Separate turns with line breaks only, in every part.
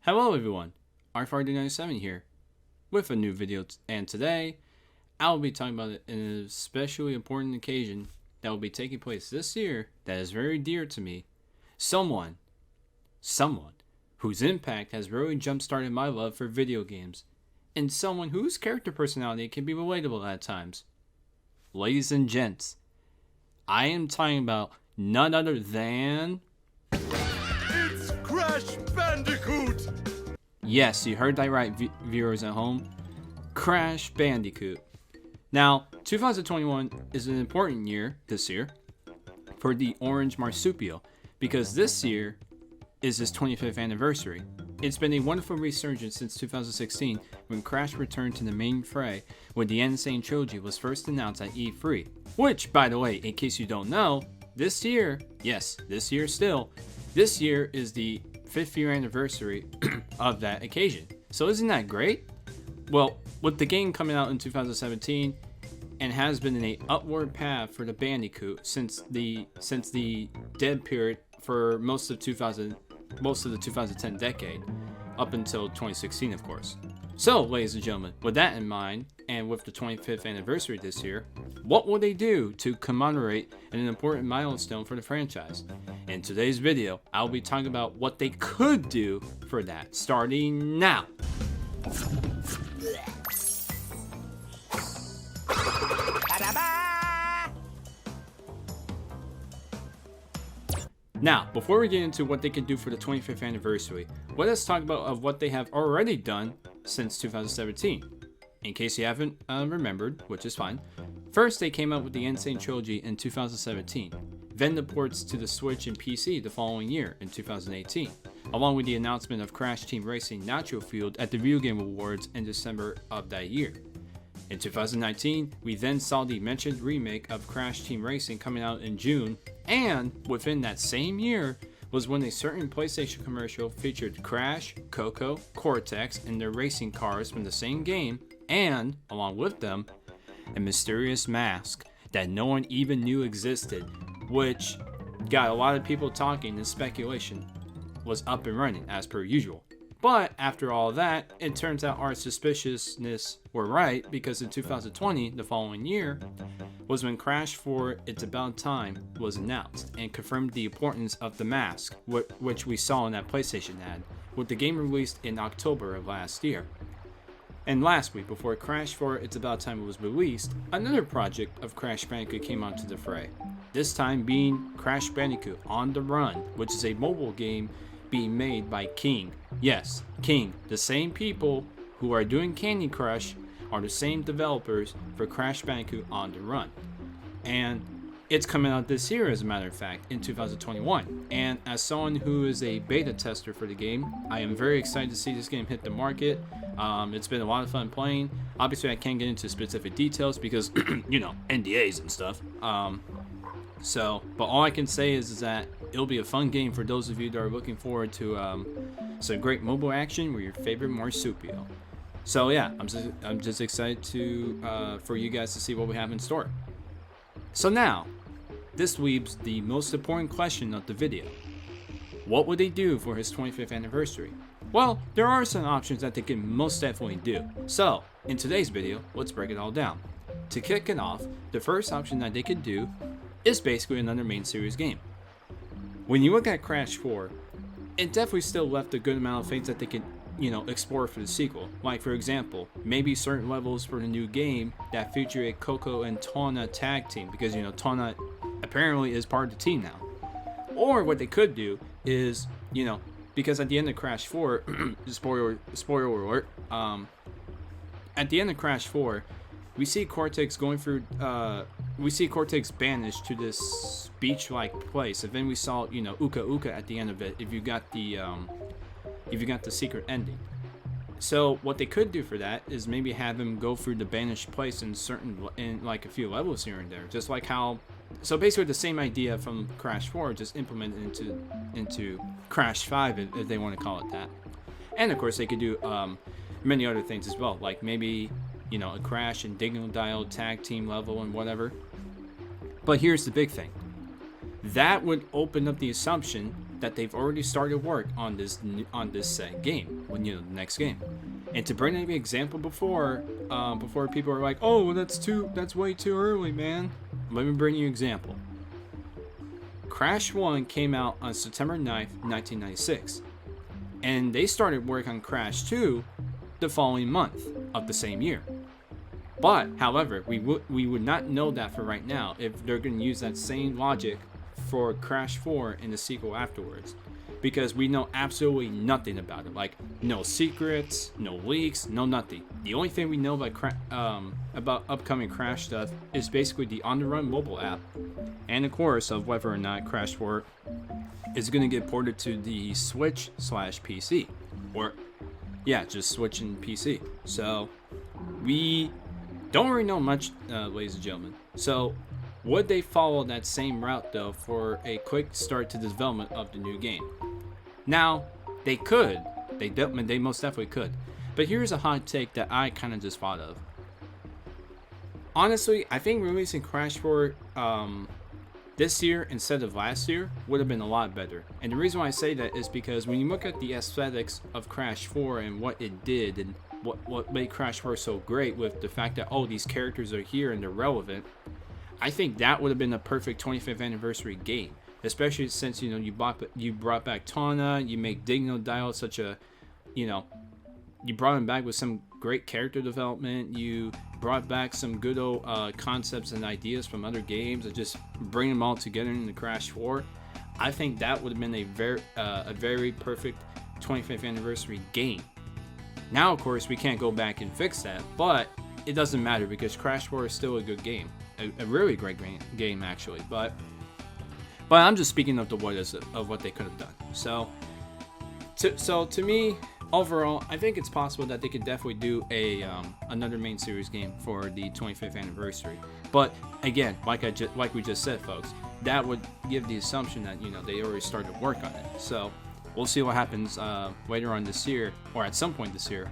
Hello everyone, R597 here with a new video and today I'll be talking about an especially important occasion that will be taking place this year that is very dear to me. Someone whose impact has really jump-started my love for video games and someone whose character personality can be relatable at times. Ladies and gents, I am talking about none other than...
It's Crash Bandicoot!
Yes, you heard that right, viewers at home. Crash Bandicoot. Now, 2021 is an important year this year for the orange marsupial because this year is his 25th anniversary. It's been a wonderful resurgence since 2016 when Crash returned to the main fray when the Insane Trilogy was first announced at E3. Which, by the way, in case you don't know, this year is the 5th year anniversary of that occasion. So isn't that great? Well, with the game coming out in 2017 and has been in a upward path for the Bandicoot since the dead period for most of the 2010 decade up until 2016, of course. So, ladies and gentlemen, with that in mind, and with the 25th anniversary this year, what will they do to commemorate an important milestone for the franchise? In today's video, I'll be talking about what they could do for that, starting now. Now, before we get into what they can do for the 25th anniversary, let us talk about what they have already done since 2017. In case you haven't remembered, which is fine. First, they came out with the Insane Trilogy in 2017. Then the ports to the Switch and PC the following year in 2018, along with the announcement of Crash Team Racing Natural Field at the Video Game Awards in December of that year. In 2019, we then saw the mentioned remake of Crash Team Racing coming out in June, and within that same year was when a certain PlayStation commercial featured Crash, Coco, Cortex, and their racing cars from the same game, and, along with them, a mysterious mask that no one even knew existed, which got a lot of people talking and speculation was up and running as per usual. But after all that, it turns out our suspiciousness were right because in 2020, the following year, was when Crash 4 It's About Time was announced and confirmed the importance of the mask, which we saw in that PlayStation ad, with the game released in October of last year. And last week, before Crash 4 It's About Time was released, another project of Crash Bandicoot came onto the fray. This time being Crash Bandicoot On the Run, which is a mobile game being made by King. Yes, King, the same people who are doing Candy Crush are the same developers for Crash Bandicoot On the Run. And it's coming out this year, as a matter of fact, in 2021. And as someone who is a beta tester for the game, I am very excited to see this game hit the market. It's been a lot of fun playing. Obviously, I can't get into specific details because, you know, NDAs and stuff. But all I can say is that it'll be a fun game for those of you that are looking forward to some great mobile action with your favorite marsupial. So yeah, I'm just excited to for you guys to see what we have in store. So now, this leaves the most important question of the video. What would they do for his 25th anniversary? Well, there are some options that they can most definitely do. So, in today's video, let's break it all down. To kick it off, the first option that they could do is basically another main series game. When you look at Crash 4, it definitely still left a good amount of things that they could, explore for the sequel. Like, for example, maybe certain levels for the new game that feature a Coco and Tawna tag team, because, Tawna apparently is part of the team now. Or what they could do is, because at the end of Crash 4, spoiler alert, at the end of Crash 4, we see Cortex going through, Cortex banished to this beach-like place, and then we saw, Uka Uka at the end of it, if you got the secret ending. So what they could do for that is maybe have him go through the banished place in like a few levels here and there, just like how. So basically the same idea from Crash 4, just implemented into Crash 5, if they want to call it that. And of course they could do many other things as well, like maybe a Crash and Dignodile tag team level and whatever. But here's the big thing. That would open up the assumption that they've already started work on this game, when the next game. And to bring an example before people are like, oh, that's way too early, man. Let me bring you an example. Crash 1 came out on September 9th, 1996. And they started work on Crash 2 the following month of the same year. But, however, we would not know that for right now if they're going to use that same logic for Crash 4 in the sequel afterwards. Because we know absolutely nothing about it. Like, no secrets, no leaks, no nothing. The only thing we know about upcoming Crash stuff is basically the On The Run mobile app. And, of course, of whether or not Crash 4 is going to get ported to the Switch/PC. Or, yeah, just Switch and PC. So, we don't really know much, ladies and gentlemen. So, would they follow that same route, though, for a quick start to the development of the new game? Now, they could. They most definitely could. But here's a hot take that I kind of just thought of. Honestly, I think releasing Crash 4 this year instead of last year would have been a lot better. And the reason why I say that is because when you look at the aesthetics of Crash 4 and what it did and what made Crash 4 so great with the fact that, oh, these characters are here and they're relevant, I think that would have been a perfect 25th anniversary game. Especially since, you brought back Tawna, you make Dignodile such a, you brought him back with some great character development, you brought back some good old concepts and ideas from other games, and just bring them all together in the Crash 4. I think that would have been a very perfect 25th anniversary game. Now, of course, we can't go back and fix that, but it doesn't matter because Crash 4 is still a good game. A really great game, actually. But I'm just speaking of what they could have done. So to me, overall, I think it's possible that they could definitely do another main series game for the 25th anniversary. But again, like we just said, folks, that would give the assumption that they already started work on it. So we'll see what happens later on this year, or at some point this year,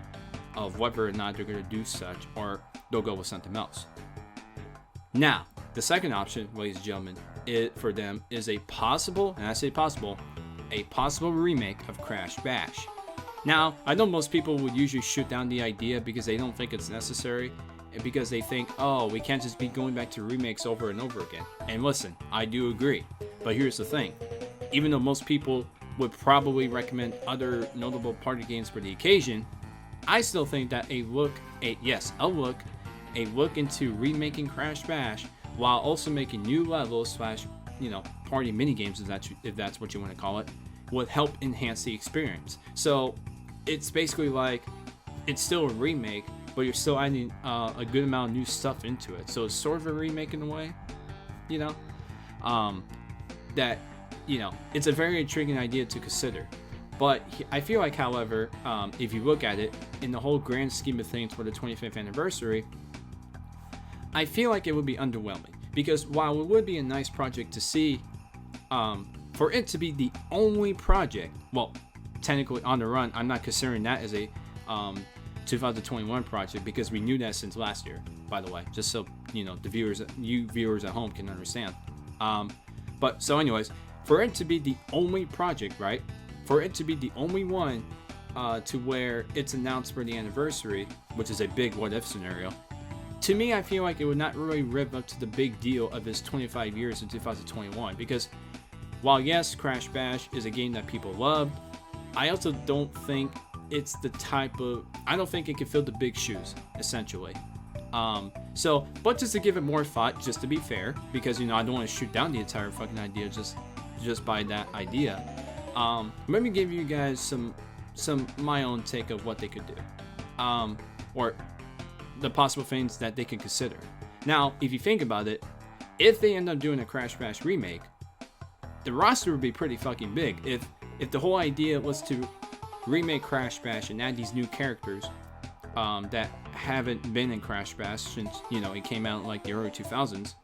of whether or not they're going to do such, or they'll go with something else. Now, the second option, ladies and gentlemen, for them is a possible, and I say possible, a possible remake of Crash Bash. Now, I know most people would usually shoot down the idea because they don't think it's necessary, and because they think, oh, we can't just be going back to remakes over and over again. And listen, I do agree, but here's the thing. Even though most people would probably recommend other notable party games for the occasion, I still think that a look into remaking Crash Bash while also making new levels / party mini games, if that's what you want to call it, would help enhance the experience. So it's basically like it's still a remake, but you're still adding a good amount of new stuff into it. So it's sort of a remake in a way, that it's a very intriguing idea to consider. But I feel like, however, if you look at it in the whole grand scheme of things for the 25th anniversary, I feel like it would be underwhelming. Because while it would be a nice project to see, for it to be the only project, well, technically On The Run, I'm not considering that as a 2021 project because we knew that since last year, by the way, just so you viewers at home can understand. But so anyways, for it to be the only project, right? For it to be the only one to where it's announced for the anniversary, which is a big what if scenario, to me, I feel like it would not really live up to the big deal of its 25 years in 2021. Because while yes, Crash Bash is a game that people love, I also don't think it's the type of... I don't think it can fill the big shoes, essentially. But just to give it more thought, just to be fair, because, I don't want to shoot down the entire fucking idea just by that idea. Let me give you guys some my own take of what they could do. Or the possible things that they can consider. Now, if you think about it, if they end up doing a Crash Bash remake, the roster would be pretty fucking big. If the whole idea was to remake Crash Bash and add these new characters that haven't been in Crash Bash since, it came out in like the early 2000s,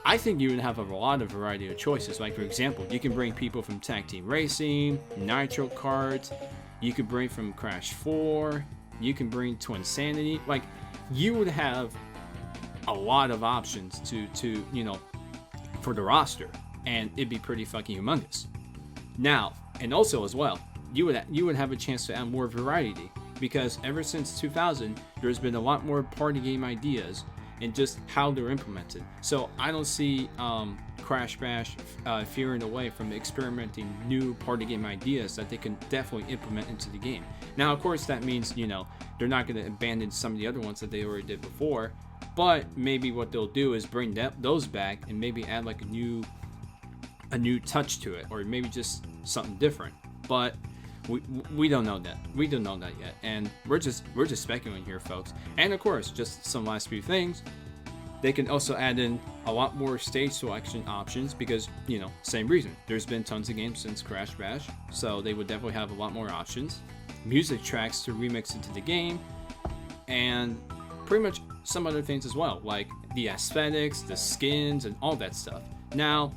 I think you would have a lot of variety of choices. Like, for example, you can bring people from Tag Team Racing, Nitro Karts, you could bring from Crash 4, you can bring Twinsanity. Like, you would have a lot of options to for the roster, and it'd be pretty fucking humongous. Now, and also as well, you would have a chance to add more variety, because ever since 2000, there's been a lot more party game ideas and just how they're implemented. So I don't see Crash Bash veering away from experimenting new party game ideas that they can definitely implement into the game. Now, of course, that means, they're not going to abandon some of the other ones that they already did before, but maybe what they'll do is bring those back and maybe add like a new touch to it, or maybe just something different. But we don't know that. We don't know that yet, and we're just speculating here, folks. And of course, just some last few things. They can also add in a lot more stage selection options because, same reason. There's been tons of games since Crash Bash, so they would definitely have a lot more options. Music tracks to remix into the game, and pretty much some other things as well, like the aesthetics, the skins, and all that stuff. Now,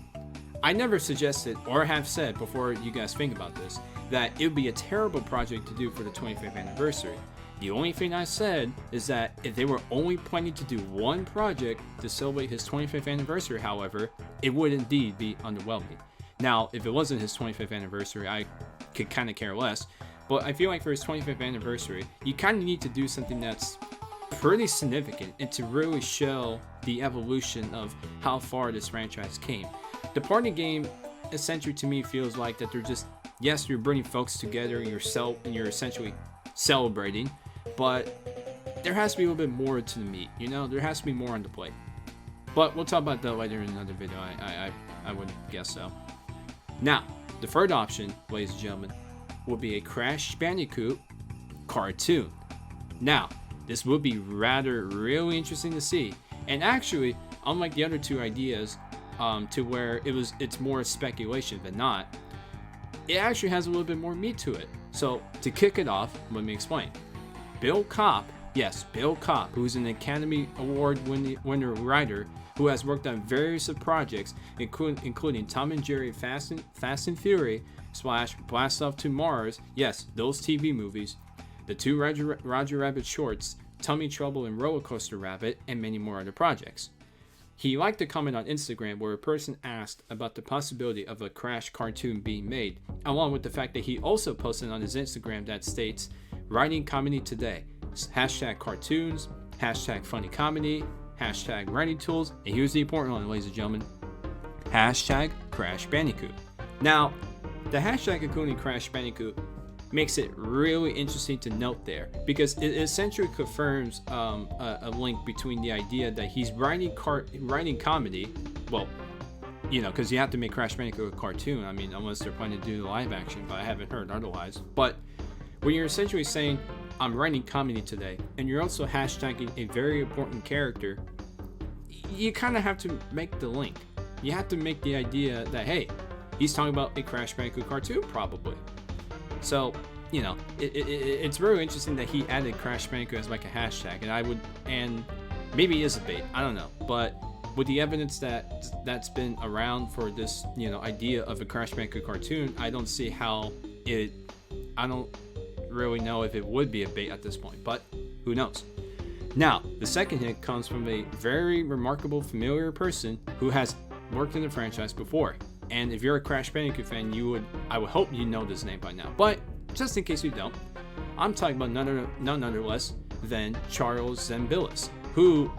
I never suggested or have said before you guys think about this that it would be a terrible project to do for the 25th anniversary. The only thing I said is that if they were only planning to do one project to celebrate his 25th anniversary, however, it would indeed be underwhelming. Now, if it wasn't his 25th anniversary, I could kind of care less, but I feel like for his 25th anniversary, you kind of need to do something that's pretty significant and to really show the evolution of how far this franchise came. The party game, essentially to me, feels like that they're just, yes, you're bringing folks together and you're essentially celebrating, but there has to be a little bit more to the meat, there has to be more on the plate. But we'll talk about that later in another video. I would guess so. Now, the third option, ladies and gentlemen, would be a Crash Bandicoot cartoon. Now, this would be really interesting to see, and actually, unlike the other two ideas, to where it's more speculation than not, it actually has a little bit more meat to it. So to kick it off, let me explain. Bill Kopp, who's an Academy Award winner writer who has worked on various projects, including Tom and Jerry Fast and Fury / Blast Off to Mars, yes, those TV movies, the two Roger Rabbit shorts, Tummy Trouble and Roller Coaster Rabbit, and many more other projects. He liked to comment on Instagram where a person asked about the possibility of a Crash cartoon being made, along with the fact that he also posted on his Instagram that states, "Writing comedy today, #cartoons, #funny comedy, #writing tools," and here's the important one, ladies and gentlemen, #Crash Bandicoot. Now, the hashtag including Crash Bandicoot makes it really interesting to note there, because it essentially confirms a link between the idea that he's writing comedy, well, because you have to make Crash Bandicoot a cartoon, unless they're planning to do live action, but I haven't heard otherwise. But when you're essentially saying, I'm writing comedy today, and you're also hashtagging a very important character, you kind of have to make the link. You have to make the idea that, hey, he's talking about a Crash Bandicoot cartoon, probably. So, it's really interesting that he added Crash Bandicoot as like a hashtag, and maybe it is a bait, I don't know, but with the evidence that's been around for this, idea of a Crash Bandicoot cartoon, I don't see how I don't really know if it would be a bait at this point, but who knows. Now, the second hint comes from a very remarkable, familiar person who has worked in the franchise before. And if you're a Crash Bandicoot fan, I would hope you know this name by now. But just in case you don't, I'm talking about none other less than Charles Zembillis, who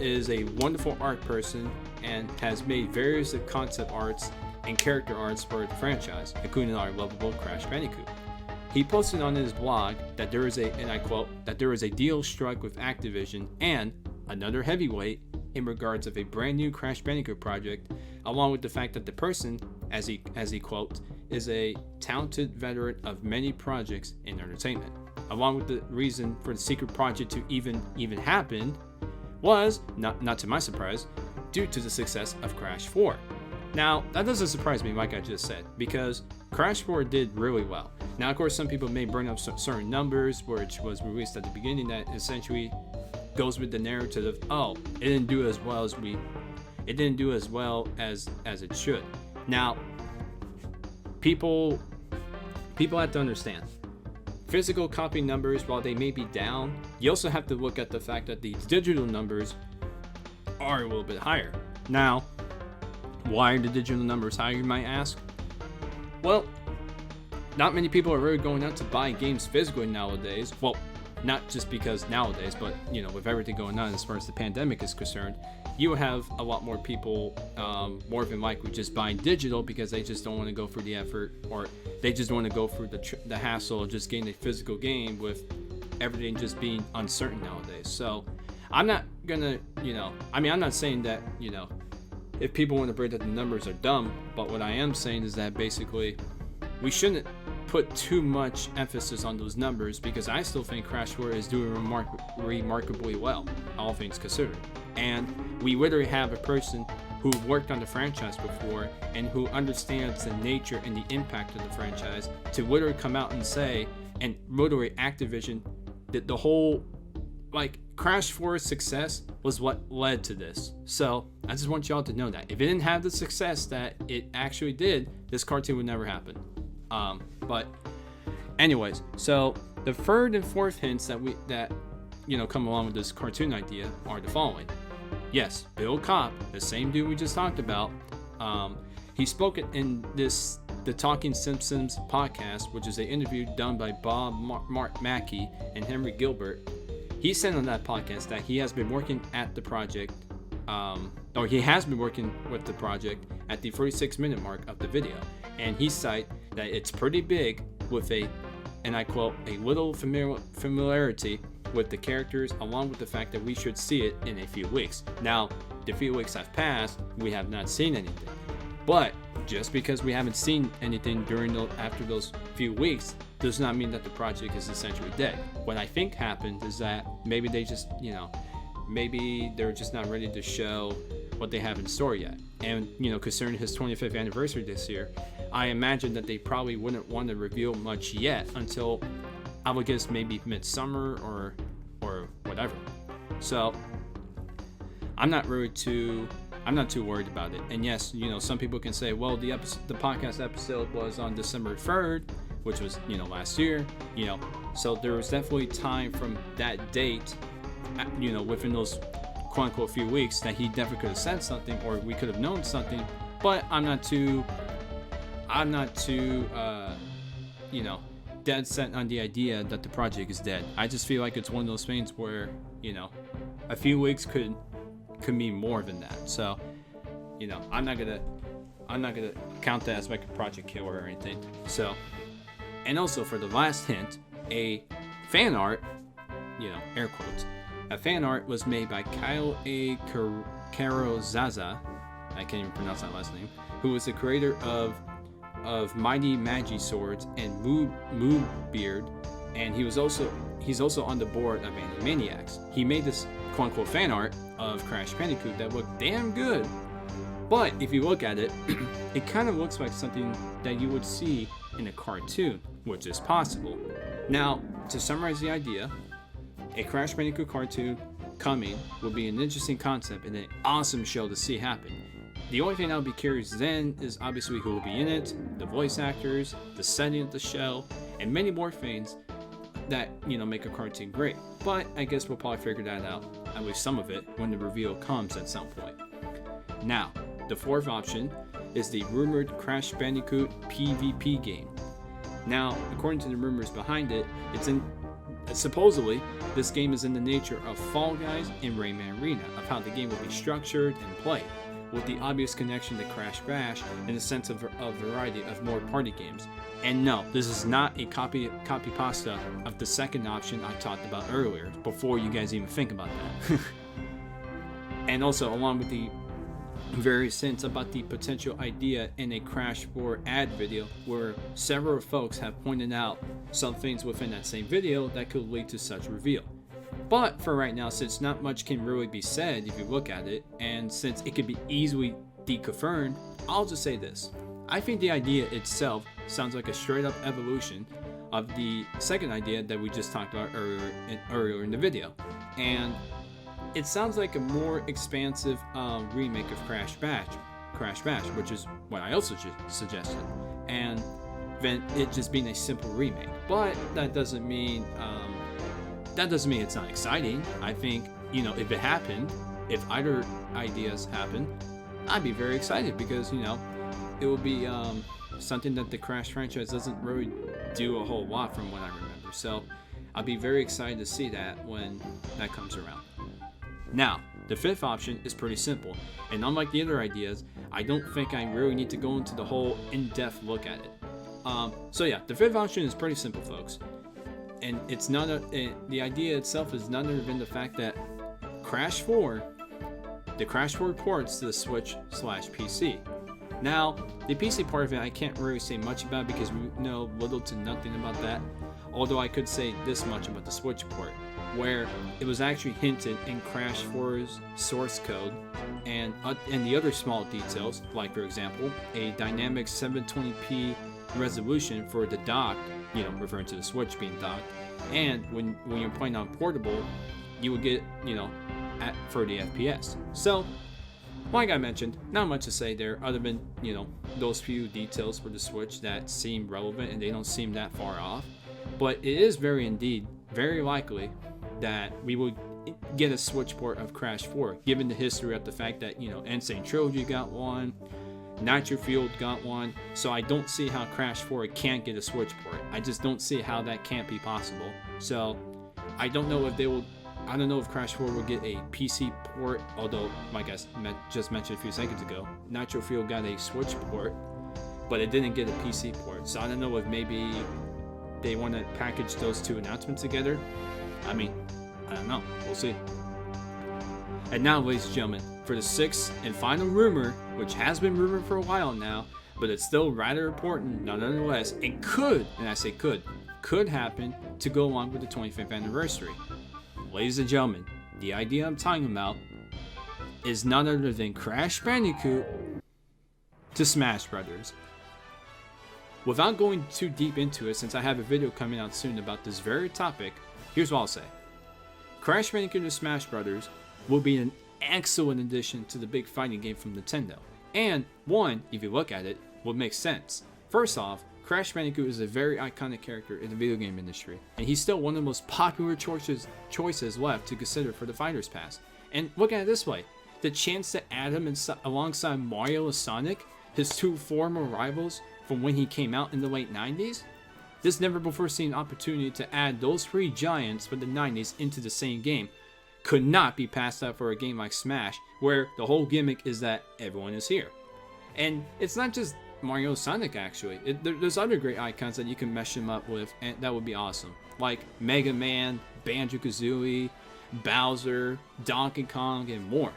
is a wonderful art person and has made various concept arts and character arts for the franchise, including our lovable Crash Bandicoot. He posted on his blog that there is and I quote, that there is a deal struck with Activision and another heavyweight in regards of a brand new Crash Bandicoot project, along with the fact that the person, as he quotes, is a talented veteran of many projects in entertainment. Along with the reason for the secret project to even happen was, not to my surprise, due to the success of Crash 4. Now, that doesn't surprise me, like I just said, because Crash 4 did really well. Now, of course, some people may bring up certain numbers, which was released at the beginning, that essentially goes with the narrative of, oh, it didn't do as well as it should. Now, people have to understand, physical copy numbers, while they may be down, you also have to look at the fact that the digital numbers are a little bit higher. Now, why are the digital numbers higher, you might ask? Well, not many people are really going out to buy games physically nowadays. Well, not just because nowadays, but with everything going on as far as the pandemic is concerned, you have a lot more people more than likely just buying digital because they just don't want to go through the effort, or they just want to go through the hassle of just getting a physical game with everything just being uncertain nowadays. So I'm not gonna, I'm not saying that, if people want to bring that the numbers are dumb, but what I am saying is that basically we shouldn't put too much emphasis on those numbers, because I still think Crash 4 is doing remarkably well, all things considered. And we literally have a person who worked on the franchise before and who understands the nature and the impact of the franchise to literally come out and say, and literally Activision, that the whole, Crash 4's success was what led to this. So I just want y'all to know that if it didn't have the success that it actually did, this cartoon would never happen. But anyways, so the third and fourth hints that come along with this cartoon idea are the following. Yes, Bill Kopp, the same dude we just talked about, he spoke in the Talking Simpsons podcast, which is an interview done by Bob Mackey and Henry Gilbert. He said on that podcast that he has been working at the project, or he has been working with the project at the 46-minute mark of the video, and he cited that it's pretty big with and I quote, a little familiarity with the characters, along with the fact that we should see it in a few weeks. Now, the few weeks have passed, we have not seen anything. But just because we haven't seen anything after those few weeks does not mean that the project is essentially dead. What I think happened is that maybe they just, maybe they're just not ready to show what they have in store yet. And, concerning his 25th anniversary this year, I imagine that they probably wouldn't want to reveal much yet until, I would guess, maybe midsummer or whatever. So I'm not too worried about it. And yes, some people can say, well, the podcast episode was on December 3rd, which was, last year, so there was definitely time from that date, within those quote unquote few weeks, that he definitely could have said something, or we could have known something. But I'm not too dead set on the idea that the project is dead. I just feel like it's one of those things where, a few weeks could mean more than that. So, I'm not gonna count that as like a project killer or anything. So, and also for the last hint, a fan art, air quotes, a fan art was made by Kyle A. Karozaza, I can't even pronounce that last name, who was the creator of Mighty Magi Swords and Moo Beard, and he's also on the board of Animaniacs. He made this quote-unquote fan art of Crash Bandicoot that looked damn good, but if you look at it, it kind of looks like something that you would see in a cartoon, which is possible. Now, to summarize the idea, a Crash Bandicoot cartoon coming would be an interesting concept and an awesome show to see happen. The only thing I'll be curious then is obviously who will be in it, the voice actors, the setting of the show, and many more things that, make a cartoon great. But I guess we'll probably figure that out, at least some of it, when the reveal comes at some point. Now, the fourth option is the rumored Crash Bandicoot PvP game. Now, according to the rumors behind it, supposedly, this game is in the nature of Fall Guys and Rayman Arena, of how the game will be structured and played, with the obvious connection to Crash Bash in the sense of a variety of more party games. And no, this is not a copy pasta of the second option I talked about earlier, before you guys even think about that. And also, along with the various hints about the potential idea in a Crash 4 ad video, where several folks have pointed out some things within that same video that could lead to such reveal. But for right now, since not much can really be said if you look at it, and since it could be easily deconfirmed, I'll just say this. I think the idea itself sounds like a straight up evolution of the second idea that we just talked about earlier in the video. And it sounds like a more expansive remake of Crash Bash, which is what I also suggested, and then it just being a simple remake. But that doesn't mean it's not exciting. I think, if it happened, if either ideas happen, I'd be very excited because, it will be something that the Crash franchise doesn't really do a whole lot from what I remember. So I'll be very excited to see that when that comes around. Now, the fifth option is pretty simple, and unlike the other ideas, I don't think I really need to go into the whole in-depth look at it. So yeah, the fifth option is pretty simple, folks, and it's not the idea itself is none other than the fact that the Crash 4 ports to the Switch/PC. Now, the PC part of it I can't really say much about because we know little to nothing about that, although I could say this much about the Switch port, where it was actually hinted in Crash 4's source code and the other small details, like for example, a dynamic 720p resolution for the dock, referring to the Switch being docked, and when you're playing on portable, you would get, at 30 FPS. So, like I mentioned, not much to say there other than, those few details for the Switch that seem relevant and they don't seem that far off. But it is very likely that we will get a Switch port of Crash 4, given the history of the fact that, Insane Trilogy got one, Nitro Fuel got one, so I don't see how Crash 4 can't get a Switch port. I just don't see how that can't be possible. So, I don't know if Crash 4 will get a PC port, although, like I just mentioned a few seconds ago, Nitro Fuel got a Switch port, but it didn't get a PC port. So I don't know if maybe they want to package those two announcements together. I mean, I don't know. We'll see. And now, ladies and gentlemen, for the sixth and final rumor, which has been rumored for a while now, but it's still rather important nonetheless, and could, and I say could happen to go along with the 25th anniversary. Ladies and gentlemen, the idea I'm talking about is none other than Crash Bandicoot to Smash Brothers. Without going too deep into it, since I have a video coming out soon about this very topic, here's what I'll say. Crash Bandicoot to Smash Brothers will be an excellent addition to the big fighting game from Nintendo. And one, if you look at it, would make sense. First off, Crash Bandicoot is a very iconic character in the video game industry, and he's still one of the most popular choices left to consider for the Fighter's Pass. And look at it this way, the chance to add him alongside Mario and Sonic, his two former rivals from when he came out in the late 90s, this never before seen opportunity to add those three giants from the 90s into the same game could not be passed up for a game like Smash, where the whole gimmick is that everyone is here. And it's not just Mario and Sonic, actually. There's other great icons that you can mesh them up with, and that would be awesome. Like Mega Man, Banjo-Kazooie, Bowser, Donkey Kong, and more.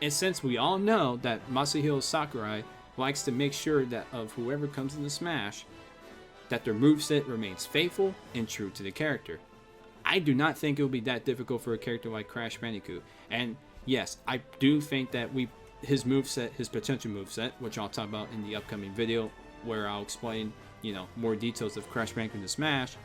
And since we all know that Masahiro Sakurai likes to make sure that of whoever comes into Smash, that their moveset remains faithful and true to the character. I do not think it will be that difficult for a character like Crash Bandicoot. And yes, I do think that his moveset, his potential moveset, which I'll talk about in the upcoming video, where I'll explain, more details of Crash Bandicoot to Smash,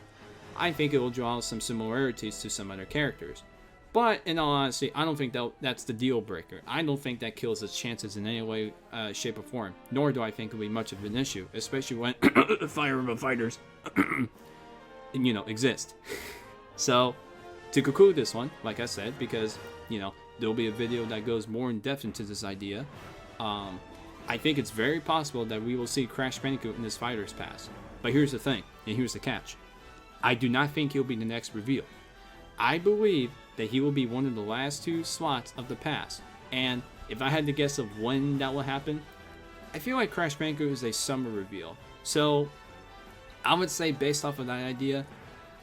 I think it will draw some similarities to some other characters. But in all honesty, I don't think that's the deal breaker. I don't think that kills his chances in any way, shape, or form. Nor do I think it'll be much of an issue, especially when Fire Emblem Fighters, exist. So, to conclude this one, like I said, because, there'll be a video that goes more in depth into this idea, I think it's very possible that we will see Crash Bandicoot in this Fighter's Pass. But here's the thing, and here's the catch. I do not think he'll be the next reveal. I believe that he will be one of the last two slots of the pass. And if I had to guess of when that will happen, I feel like Crash Bandicoot is a summer reveal. So, I would say based off of that idea,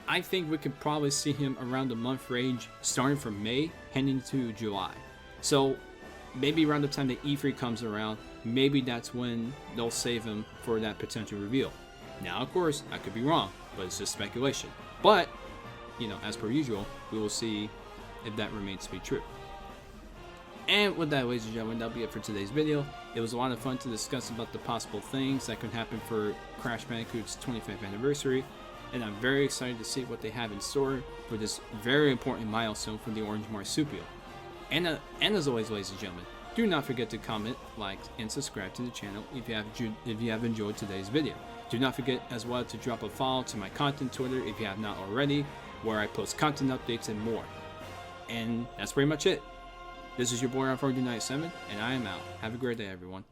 I think we could probably see him around the month range, starting from May, heading to July. So, maybe around the time that E3 comes around, maybe that's when they'll save him for that potential reveal. Now, of course, I could be wrong, but it's just speculation. But, as per usual, we will see if that remains to be true. And with that, ladies and gentlemen, that'll be it for today's video. It was a lot of fun to discuss about the possible things that could happen for Crash Bandicoot's 25th anniversary. And I'm very excited to see what they have in store for this very important milestone for the Orange Marsupial. And as always, ladies and gentlemen, do not forget to comment, like, and subscribe to the channel if you have enjoyed today's video. Do not forget as well to drop a follow to my content Twitter if you have not already, where I post content updates and more. And that's pretty much it. This is your boy R497, and I am out. Have a great day, everyone.